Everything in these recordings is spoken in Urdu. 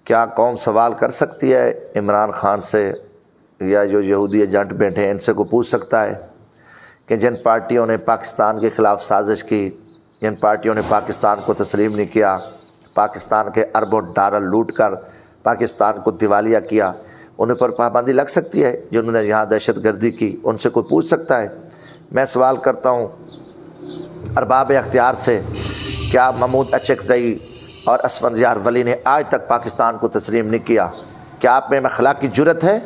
کیا قوم سوال کر سکتی ہے عمران خان سے یا جو یہودی ایجنٹ بیٹھے ہیں ان سے کو پوچھ سکتا ہے کہ جن پارٹیوں نے پاکستان کے خلاف سازش کی، جن پارٹیوں نے پاکستان کو تسلیم نہیں کیا، پاکستان کے اربوں ڈالر لوٹ کر پاکستان کو دیوالیہ کیا، ان پر پابندی لگ سکتی ہے؟ جنہوں نے یہاں دہشت گردی کی ان سے کوئی پوچھ سکتا ہے؟ میں سوال کرتا ہوں ارباب اختیار سے، کیا محمود اچکزئی اور اسفندیار ولی نے آج تک پاکستان کو تسلیم نہیں کیا؟ کیا آپ میں اخلاقی جرت ہے؟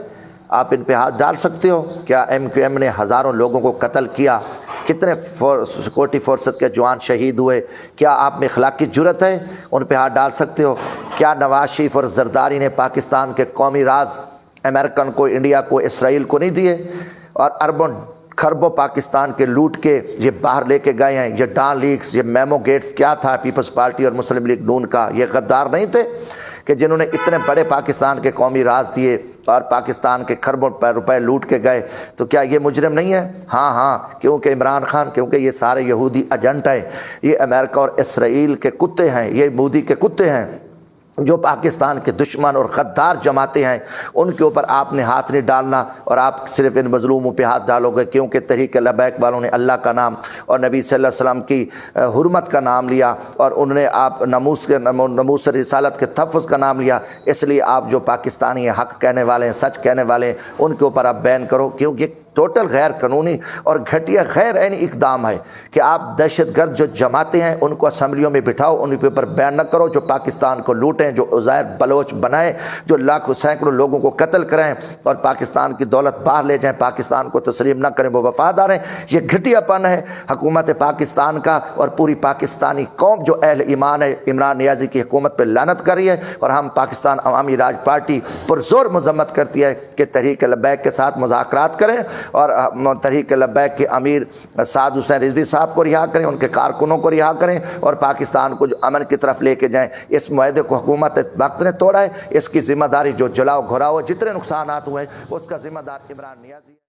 آپ ان پہ ہاتھ ڈال سکتے ہو؟ کیا MQM نے ہزاروں لوگوں کو قتل کیا؟ کتنے سیکورٹی فورسز کے جوان شہید ہوئے؟ کیا آپ میں اخلاقی جرت ہے؟ ان پہ ہاتھ ڈال سکتے ہو؟ کیا نواز شریف اور زرداری نے پاکستان کے قومی راز امریکن کو، انڈیا کو، اسرائیل کو نہیں دیے؟ اور اربوں خربوں پاکستان کے لوٹ کے یہ باہر لے کے گئے ہیں۔ یہ ڈان لیکس، یہ میمو گیٹس کیا تھا پیپلز پارٹی اور مسلم لیگ نون کا؟ یہ غدار نہیں تھے کہ جنہوں نے اتنے بڑے پاکستان کے قومی راز دیے اور پاکستان کے خربوں روپے لوٹ کے گئے؟ تو کیا یہ مجرم نہیں ہے؟ ہاں، کیونکہ عمران خان، کیونکہ یہ سارے یہودی ایجنٹ ہیں، یہ امریکہ اور اسرائیل کے کتے ہیں، یہ مودی کے کتے ہیں جو پاکستان کے دشمن اور غدار جماعتیں ہیں۔ ان کے اوپر آپ نے ہاتھ نہیں ڈالنا، اور آپ صرف ان مظلوموں پہ ہاتھ ڈالو گے کیونکہ تحریک لبیک والوں نے اللہ کا نام اور نبی صلی اللہ علیہ وسلم کی حرمت کا نام لیا، اور انہوں نے آپ ناموس رسالت کے تحفظ کا نام لیا۔ اس لیے آپ جو پاکستانی حق کہنے والے ہیں، سچ کہنے والے ہیں، ان کے اوپر آپ بین کرو، کیونکہ ٹوٹل غیر قانونی اور گھٹیا غیر عینی اقدام ہے کہ آپ دہشت گرد جو جماعتیں ہیں ان کو اسمبلیوں میں بٹھاؤ، ان کے اوپر بین نہ کرو، جو پاکستان کو لوٹیں، جو عزیر بلوچ بنائیں، جو لاکھوں سینکڑوں لوگوں کو قتل کریں اور پاکستان کی دولت باہر لے جائیں، پاکستان کو تسلیم نہ کریں، وہ وفادار ہیں۔ یہ گھٹیا پن ہے حکومت پاکستان کا، اور پوری پاکستانی قوم جو اہل ایمان ہے عمران نیازی کی حکومت پہ لعنت کر رہی ہے، اور ہم پاکستان عوامی راج پارٹی پرزور مذمت کرتی ہے کہ تحریک لبیک کے ساتھ مذاکرات کریں اور تحریک لبیک کے امیر سعد حسین رضوی صاحب کو رہا کریں، ان کے کارکنوں کو رہا کریں، اور پاکستان کو جو امن کی طرف لے کے جائیں۔ اس معاہدے کو حکومت وقت نے توڑا ہے، اس کی ذمہ داری جو جلاؤ گھراؤ جتنے نقصانات ہوئے اس کا ذمہ دار عمران نیازی ہے۔